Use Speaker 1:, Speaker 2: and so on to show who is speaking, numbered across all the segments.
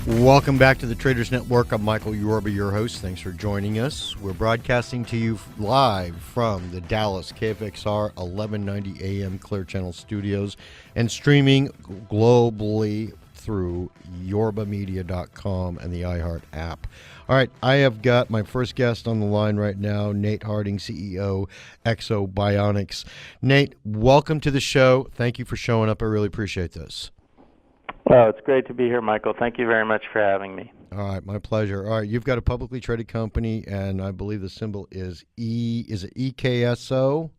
Speaker 1: Welcome back to the Traders Network. I'm Michael Yorba, your host. Thanks for joining us. We're broadcasting to you live from the Dallas KFXR 1190 AM Clear Channel studios and streaming globally through yorbamedia.com and the iHeart app. All right, I have got my first guest on the line right now, Nate Harding, CEO, Ekso Bionics. Nate, welcome to the show. Thank you for showing up. I really appreciate this.
Speaker 2: Well, it's great to be here, Michael. Thank you very much for having me.
Speaker 1: All right, my pleasure. All right, you've got a publicly traded company, and I believe the symbol is is it EKSO?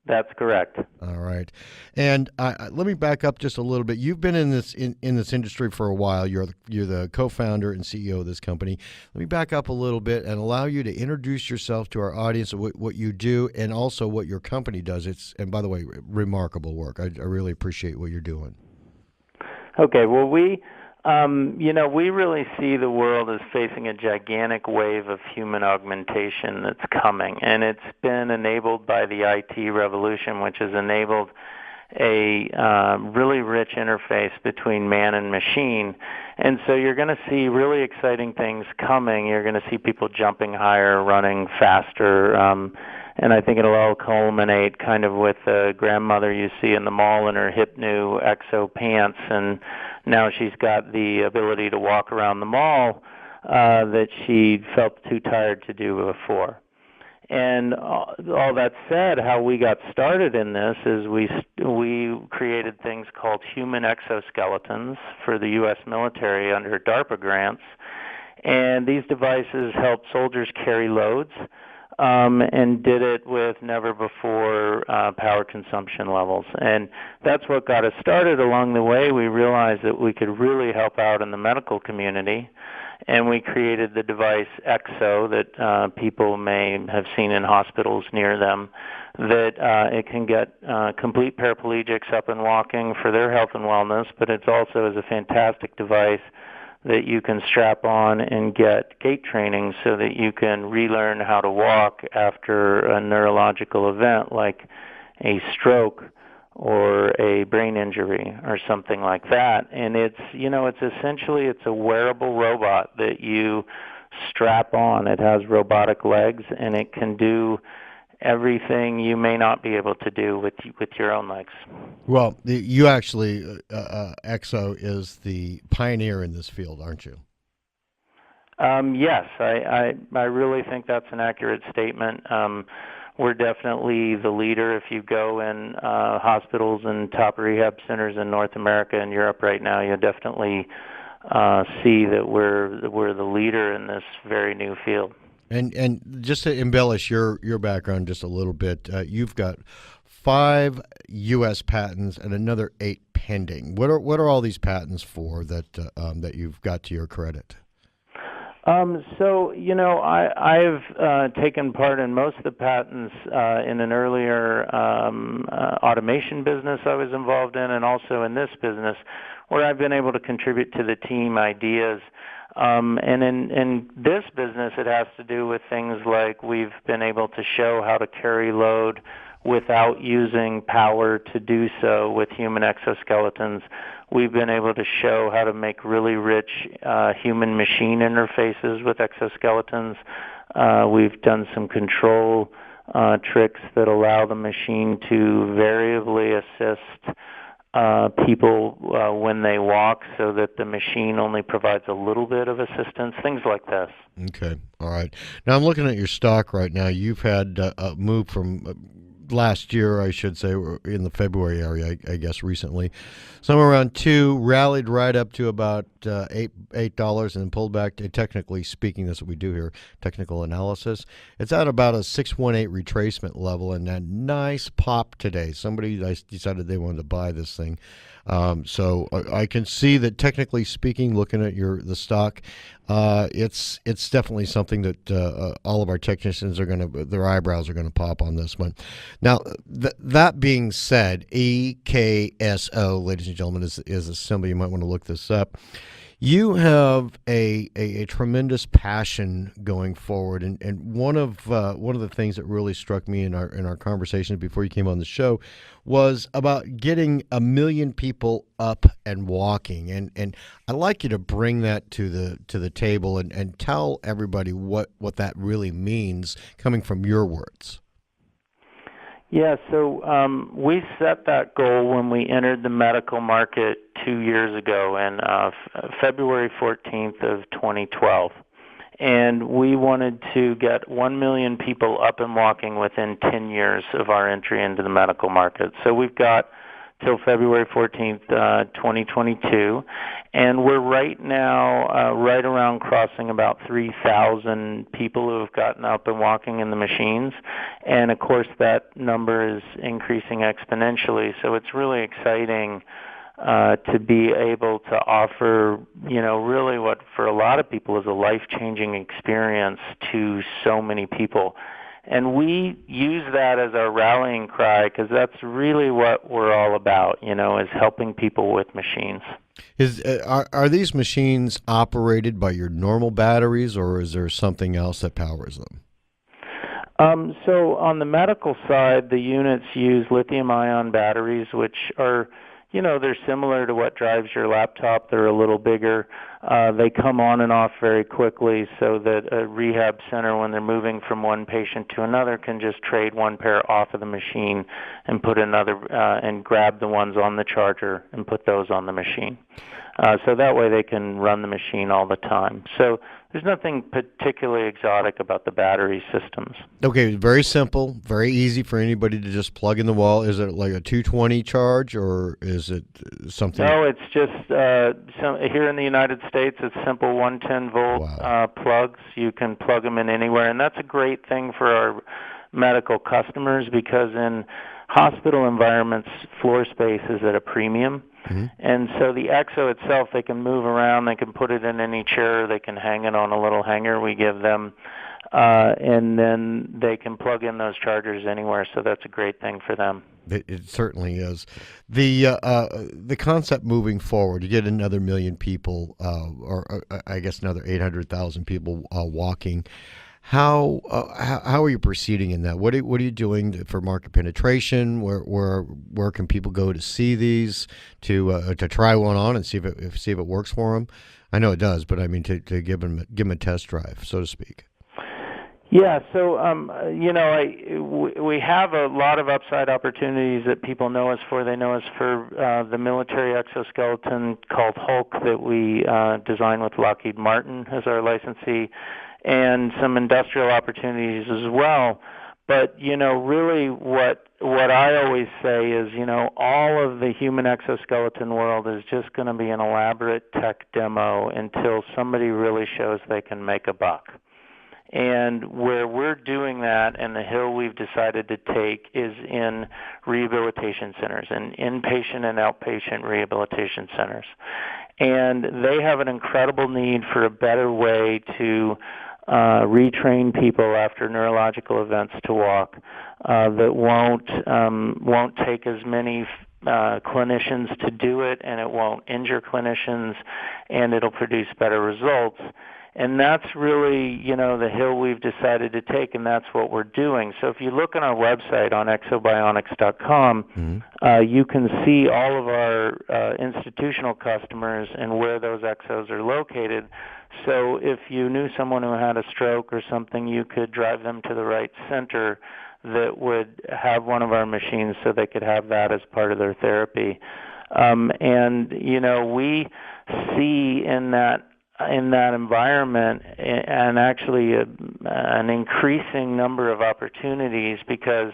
Speaker 2: That's correct.
Speaker 1: All right, and let me back up just a little bit. You've been in this industry for a while. You're the co-founder and CEO of this company. Let me back up a little bit and allow you to introduce yourself to our audience of what you do and also what your company does. And by the way, remarkable work. I really appreciate what you're doing.
Speaker 2: Okay, well, we really see the world as facing a gigantic wave of human augmentation that's coming, and it's been enabled by the IT revolution, which has enabled a really rich interface between man and machine. And so you're going to see really exciting things coming. You're going to see people jumping higher, running faster, and I think it'll all culminate kind of with the grandmother you see in the mall in her hip new Ekso pants, and now she's got the ability to walk around the mall that she felt too tired to do before. And all that said, how we got started in this is we created things called human exoskeletons for the U.S. military under DARPA grants, and these devices help soldiers carry loads. And did it with never before power consumption levels. And that's what got us started. Along the way, we realized that we could really help out in the medical community, and we created the device Ekso that people may have seen in hospitals near them, that it can get complete paraplegics up and walking for their health and wellness, but it also is a fantastic device that you can strap on and get gait training so that you can relearn how to walk after a neurological event like a stroke or a brain injury or something like that. And it's essentially a wearable robot that you strap on. It has robotic legs, and it can do everything you may not be able to do with your own legs.
Speaker 1: Well, you actually, Ekso is the pioneer in this field, aren't you?
Speaker 2: Yes, I really think that's an accurate statement. We're definitely the leader. If you go in hospitals and top rehab centers in North America and Europe right now, you'll definitely see that we're the leader in this very new field.
Speaker 1: And just to embellish your background just a little bit, you've got 5 U.S. patents and another 8 pending. What are all these patents for that you've got to your credit?
Speaker 2: So I've taken part in most of the patents in an earlier automation business I was involved in, and also in this business where I've been able to contribute to the team ideas. And in this business, it has to do with things like we've been able to show how to carry load without using power to do so with human exoskeletons. We've been able to show how to make really rich human-machine interfaces with exoskeletons. We've done some control tricks that allow the machine to variably assist people when they walk so that the machine only provides a little bit of assistance, things like this.
Speaker 1: Okay. All right. Now, I'm looking at your stock right now. You've had a move from last year, I should say, in the February area, I guess, recently. Somewhere around 2, rallied right up to about $8 and then pulled back. Technically speaking, that's what we do here, technical analysis. It's at about a 618 retracement level and a nice pop today. Somebody decided they wanted to buy this thing. So I can see that, technically speaking, looking at the stock, it's definitely something that all of our technicians their eyebrows are gonna pop on this one. Now, that being said, EKSO, ladies and gentlemen, is a symbol. You might want to look this up. You have a tremendous passion going forward, and one of the things that really struck me in our conversations before you came on the show was about getting 1 million people up and walking, and I'd like you to bring that to the table and tell everybody what that really means coming from your words.
Speaker 2: Yeah, so we set that goal when we entered the medical market 2 years ago, in February 14th of 2012. And we wanted to get 1 million people up and walking within 10 years of our entry into the medical market. So we've got till February 14th, 2022. And we're right now right around crossing about 3,000 people who have gotten up and walking in the machines. And of course that number is increasing exponentially. So it's really exciting to be able to offer, really what for a lot of people is a life-changing experience to so many people. And we use that as our rallying cry because that's really what we're all about, is helping people with machines.
Speaker 1: Are these machines operated by your normal batteries, or is there something else that powers them?
Speaker 2: So on the medical side, the units use lithium-ion batteries, which are, they're similar to what drives your laptop. They're a little bigger. They come on and off very quickly so that a rehab center, when they're moving from one patient to another, can just trade one pair off of the machine and put another and grab the ones on the charger and put those on the machine. So that way they can run the machine all the time. So there's nothing particularly exotic about the battery systems.
Speaker 1: Okay, very simple, very easy for anybody to just plug in the wall. Is it like a 220 charge, or is it something?
Speaker 2: No, it's just here in the United States, it's simple 110-volt
Speaker 1: Wow.
Speaker 2: plugs. You can plug them in anywhere, and that's a great thing for our medical customers because in hospital environments, floor space is at a premium.
Speaker 1: Mm-hmm.
Speaker 2: And so the Ekso itself, they can move around, they can put it in any chair, they can hang it on a little hanger we give them, and then they can plug in those chargers anywhere, so that's a great thing for them.
Speaker 1: It certainly is. The concept moving forward, to get another 1 million people, or I guess another 800,000 people walking. How are you proceeding in that? What are you doing for market penetration? Where can people go to see these, to try one on and see if it works for them? I know it does, but I mean to give them a test drive, so to speak.
Speaker 2: Yeah, so we have a lot of upside opportunities that people know us for. They know us for the military exoskeleton called Hulk that we designed with Lockheed Martin as our licensee, and some industrial opportunities as well. But really what I always say is, all of the human exoskeleton world is just going to be an elaborate tech demo until somebody really shows they can make a buck. And where we're doing that, and the hill we've decided to take, is in rehabilitation centers, in inpatient and outpatient rehabilitation centers. And they have an incredible need for a better way to retrain people after neurological events to walk that won't take as many clinicians to do it, and it won't injure clinicians, and it'll produce better results. And that's really, the hill we've decided to take, and that's what we're doing. So if you look on our website on eksobionics.com,
Speaker 1: Mm-hmm.
Speaker 2: You can see all of our institutional customers and where those Eksos are located. So if you knew someone who had a stroke or something, you could drive them to the right center that would have one of our machines so they could have that as part of their therapy. And, we see in that environment and actually an increasing number of opportunities, because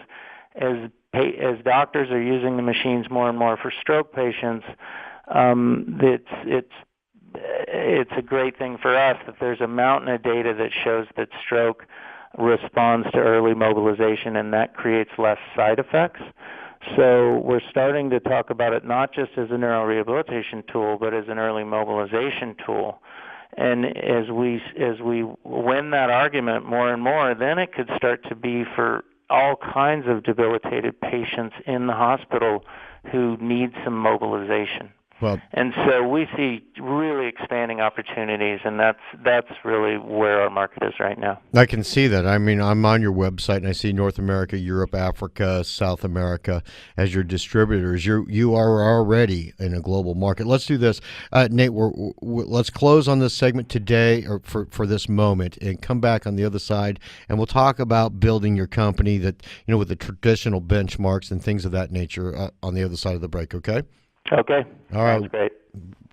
Speaker 2: as doctors are using the machines more and more for stroke patients, it's a great thing for us that there's a mountain of data that shows that stroke responds to early mobilization, and that creates less side effects. So we're starting to talk about it not just as a neurorehabilitation tool, but as an early mobilization tool. And as we win that argument more and more, then it could start to be for all kinds of debilitated patients in the hospital who need some mobilization.
Speaker 1: Well,
Speaker 2: And so we see really expanding opportunities, and that's really where our market is right now.
Speaker 1: I can see that. I mean, I'm on your website and I see North America, Europe, Africa, South America as your distributors. You are already in a global market. Let's do this, Nate. Let's close on this segment today, or for this moment, and come back on the other side, and we'll talk about building your company that with the traditional benchmarks and things of that nature on the other side of the break. Okay.
Speaker 2: Okay.
Speaker 1: All right.
Speaker 2: Sounds great.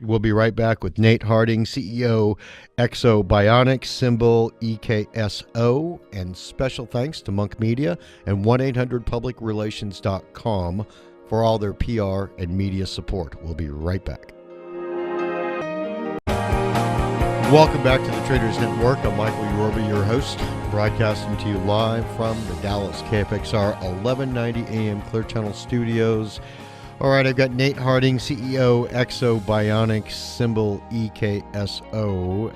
Speaker 1: We'll be right back with Nate Harding, CEO, Ekso Bionics, symbol EKSO, and special thanks to Monk Media and 1-800-PublicRelations.com for all their PR and media support. We'll be right back. Welcome back to the Traders Network. I'm Michael Yorba, your host, broadcasting to you live from the Dallas KFXR 1190 AM Clear Channel Studios. All right, I've got Nate Harding, CEO, Ekso Bionics, symbol EKSO,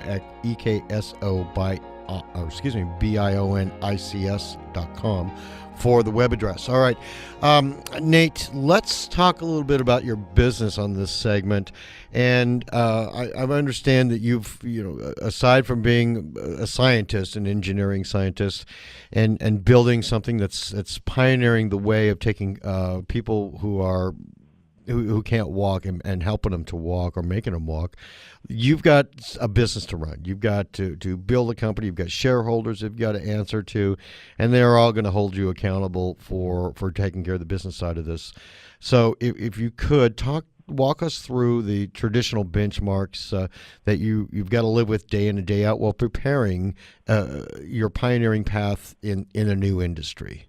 Speaker 1: BIONICS.com for the web address. All right, Nate, let's talk a little bit about your business on this segment. And I understand that you've, aside from being a scientist, an engineering scientist, and building something that's pioneering the way of taking people who can't walk and helping them to walk or making them walk, you've got a business to run. You've got to build a company. You've got shareholders you've got to answer to, and they're all going to hold you accountable for taking care of the business side of this. So if you could walk us through the traditional benchmarks that you've got to live with day in and day out while preparing your pioneering path in a new industry.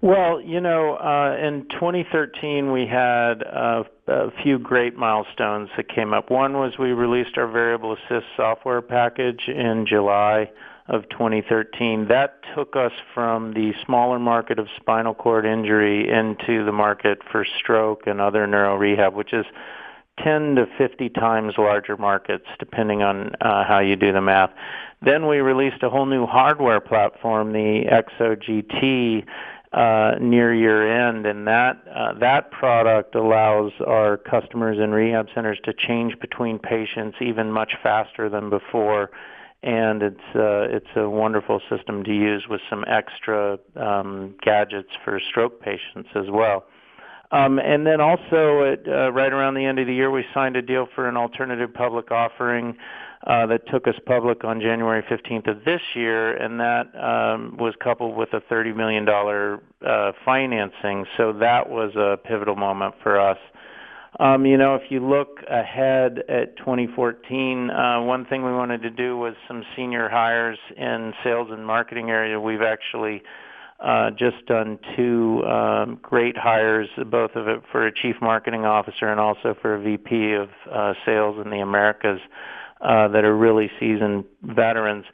Speaker 2: Well, in 2013 we had a few great milestones that came up. One was we released our variable assist software package in July of 2013. That took us from the smaller market of spinal cord injury into the market for stroke and other neuro rehab, which is 10 to 50 times larger markets, depending on how you do the math. Then we released a whole new hardware platform, the Ekso GT, near year end, and that product allows our customers in rehab centers to change between patients even much faster than before, and it's a wonderful system to use with some extra gadgets for stroke patients as well. And then also, right around the end of the year, we signed a deal for an alternative public offering that took us public on January 15th of this year, and that was coupled with a $30 million financing. So that was a pivotal moment for us. If you look ahead at 2014, one thing we wanted to do was some senior hires in sales and marketing area. We've actually just done two great hires, both of it for a chief marketing officer and also for a VP of sales in the Americas that are really seasoned veterans.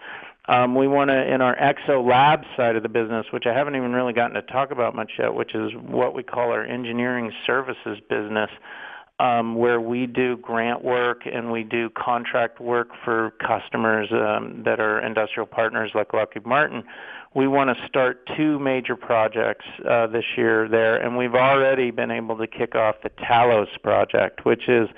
Speaker 2: We want to, in our Ekso Lab side of the business, which I haven't even really gotten to talk about much yet, which is what we call our engineering services business, where we do grant work and we do contract work for customers that are industrial partners like Lockheed Martin. We want to start two major projects this year there, and we've already been able to kick off the Talos project, which is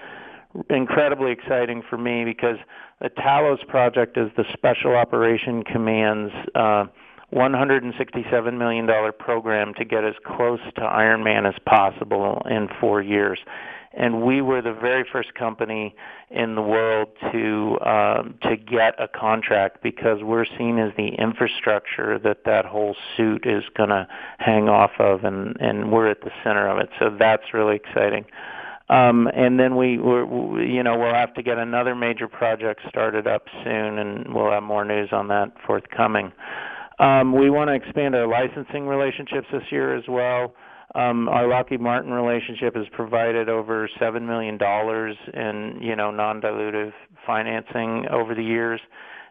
Speaker 2: incredibly exciting for me because the Talos project is the Special Operation Command's $167 million program to get as close to Iron Man as possible in 4 years. And we were the very first company in the world to get a contract because we're seen as the infrastructure that whole suit is going to hang off of, and we're at the center of it. So that's really exciting. And then we'll have to get another major project started up soon, and we'll have more news on that forthcoming. We want to expand our licensing relationships this year as well. Our Lockheed Martin relationship has provided over $7 million in non-dilutive financing over the years,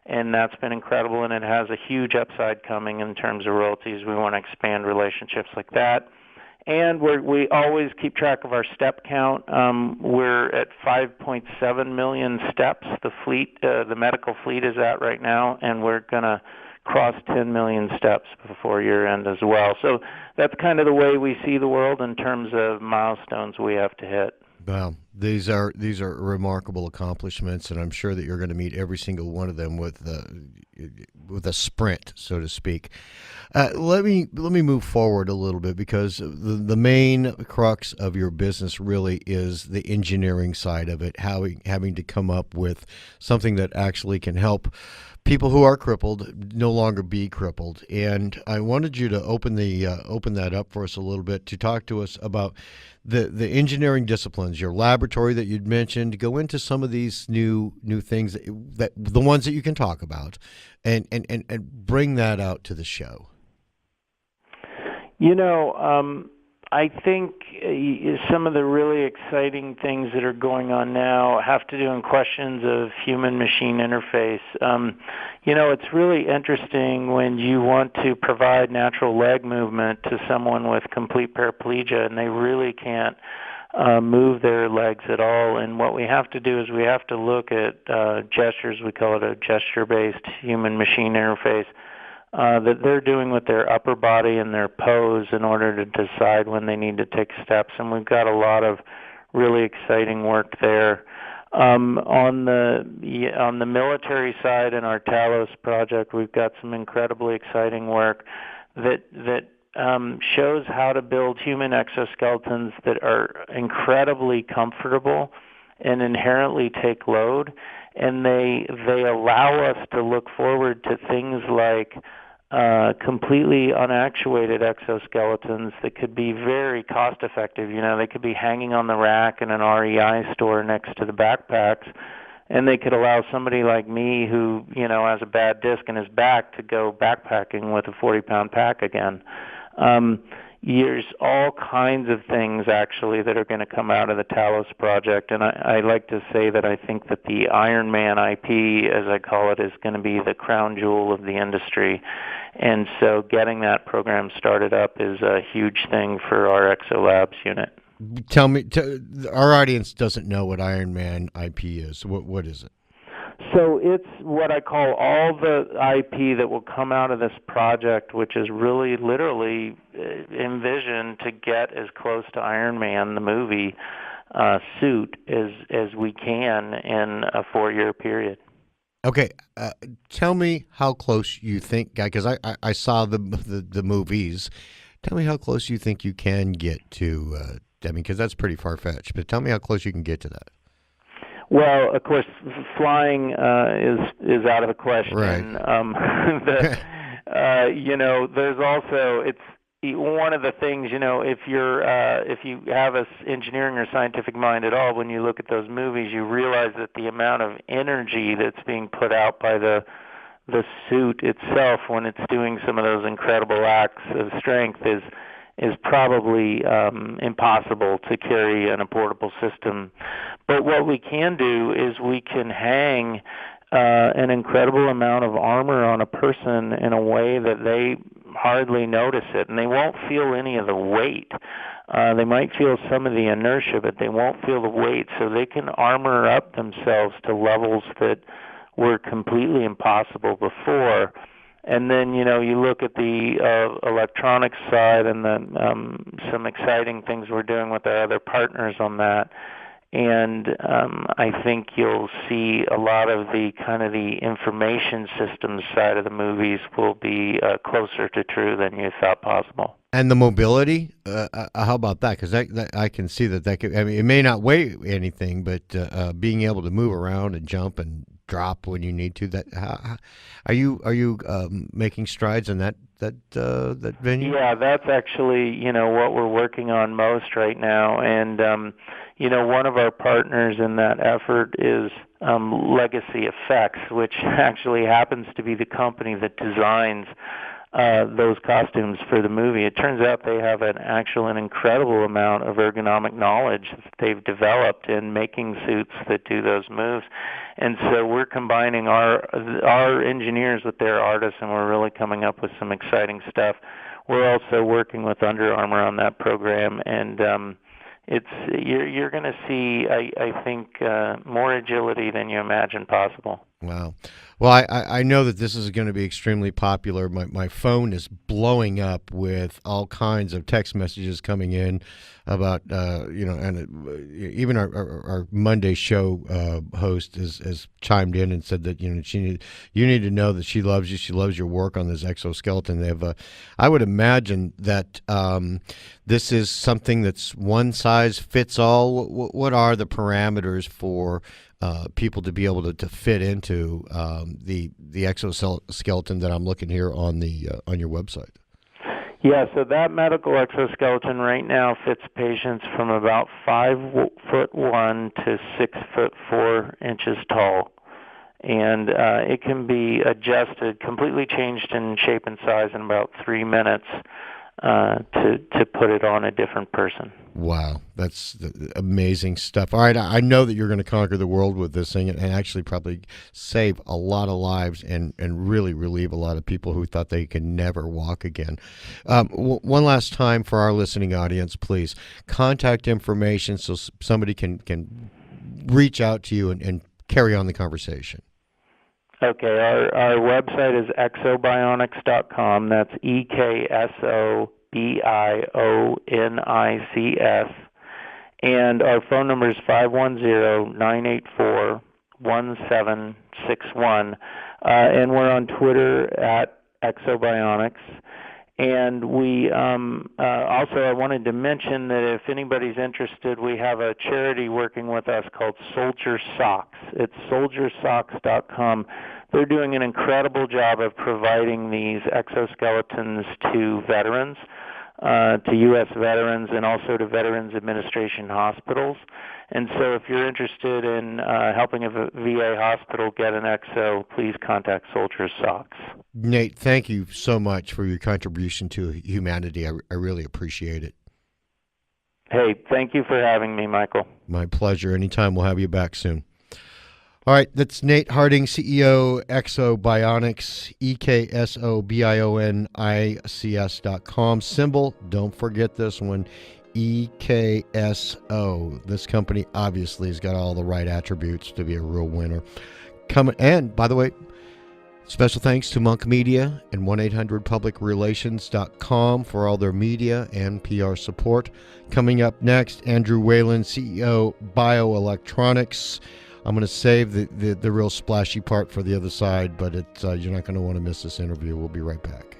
Speaker 2: and that's been incredible, and it has a huge upside coming in terms of royalties. We want to expand relationships like that. And we always keep track of our step count. We're at 5.7 million steps. The medical fleet is at right now, and we're going to cross 10 million steps before year end as well. So that's kind of the way we see the world in terms of milestones we have to hit.
Speaker 1: Wow, these are remarkable accomplishments, and I'm sure that you're going to meet every single one of them with a sprint, so to speak. Let me move forward a little bit because the main crux of your business really is the engineering side of it, having to come up with something that actually can help people who are crippled no longer be crippled. And I wanted you to open that up for us a little bit to talk to us about the engineering disciplines, your laboratory that you'd mentioned. Go into some of these new things that the ones that you can talk about, and bring that out to the show.
Speaker 2: You know, I think some of the really exciting things that are going on now have to do in questions of human-machine interface. It's really interesting when you want to provide natural leg movement to someone with complete paraplegia and they really can't move their legs at all. And what we have to do is we have to look at gestures. We call it a gesture-based human-machine interface. That they're doing with their upper body and their pose in order to decide when they need to take steps. And we've got a lot of really exciting work there. On the military side in our Talos project, we've got some incredibly exciting work that shows how to build human exoskeletons that are incredibly comfortable and inherently take load, and they allow us to look forward to things like completely unactuated exoskeletons that could be very cost effective. They could be hanging on the rack in an REI store next to the backpacks, and they could allow somebody like me who, has a bad disc in his back to go backpacking with a 40-pound pack again. There's all kinds of things actually that are going to come out of the Talos project, and I like to say that I think that the Iron Man IP, as I call it, is going to be the crown jewel of the industry. And so getting that program started up is a huge thing for our ExoLabs unit.
Speaker 1: Tell me, our audience doesn't know what Iron Man IP is. What is it?
Speaker 2: So it's what I call all the IP that will come out of this project, which is really literally envisioned to get as close to Iron Man, the movie, suit as we can in a 4-year period.
Speaker 1: Okay, tell me how close you think, because I saw the movies. Tell me how close you think you can get to. Because that's pretty far fetched. But tell me how close you can get to that.
Speaker 2: Well, of course, flying is out of the question.
Speaker 1: Right.
Speaker 2: There's also it's one of the things. If you have a engineering or scientific mind at all, when you look at those movies, you realize that the amount of energy that's being put out by the suit itself when it's doing some of those incredible acts of strength is probably impossible to carry in a portable system. But what we can do is we can hang an incredible amount of armor on a person in a way that they hardly notice it, and they won't feel any of the weight. They might feel some of the inertia, but they won't feel the weight, so they can armor up themselves to levels that were completely impossible before. And then, you look at the electronics side and then some exciting things we're doing with our other partners on that. And I think you'll see a lot of the kind of the information systems side of the movies will be closer to true than you thought possible.
Speaker 1: And the mobility, how about that? Because I can see that could. I mean, it may not weigh anything, but being able to move around and jump and drop when you need to. Are you making strides in that venue?
Speaker 2: Yeah, that's actually what we're working on most right now, and one of our partners in that effort is Legacy Effects, which actually happens to be the company that designs those costumes for the movie. It turns out they have an incredible amount of ergonomic knowledge that they've developed in making suits that do those moves. And so we're combining our engineers with their artists, and we're really coming up with some exciting stuff. We're also working with Under Armour on that program, and you're going to see, I think, more agility than you imagine possible.
Speaker 1: Wow. Well, I know that this is going to be extremely popular. My phone is blowing up with all kinds of text messages coming in about, and even our Monday show host has chimed in and said that, you need to know that she loves you. She loves your work on this exoskeleton. They have I would imagine that this is something that's one size fits all. What are the parameters for people to be able to fit into the exoskeleton that I'm looking here on your website?
Speaker 2: Yeah, so that medical exoskeleton right now fits patients from about 5'1" to 6'4" tall, and it can be adjusted, completely changed in shape and size in about 3 minutes to put it on a different person.
Speaker 1: Wow, that's amazing stuff. All right, I know that you're going to conquer the world with this thing and actually probably save a lot of lives and really relieve a lot of people who thought they could never walk again. One last time for our listening audience, please, contact information so somebody can reach out to you and carry on the conversation.
Speaker 2: Okay, our website is eksobionics.com. That's EKSOBIONICS. And our phone number is 510-984-1761. And we're on Twitter at Eksobionics. And we also, I wanted to mention that if anybody's interested, we have a charity working with us called Soldier Socks. It's soldiersocks.com. They're doing an incredible job of providing these exoskeletons to veterans, to U.S. veterans, and also to Veterans Administration hospitals. And so if you're interested in helping a VA hospital get an exo, please contact Soldier Socks.
Speaker 1: Nate, thank you so much for your contribution to humanity. I really appreciate it.
Speaker 2: Hey, thank you for having me, Michael.
Speaker 1: My pleasure. Anytime. We'll have you back soon. All right, that's Nate Harding, CEO, Ekso Bionics, EKSOBIONICS.com. Symbol, don't forget this one, EKSO. This company obviously has got all the right attributes to be a real winner. And, by the way, special thanks to Monk Media and 1-800-PublicRelations.com for all their media and PR support. Coming up next, Andrew Whalen, CEO, Bioelectronics. I'm going to save the real splashy part for the other side, but you're not going to want to miss this interview. We'll be right back.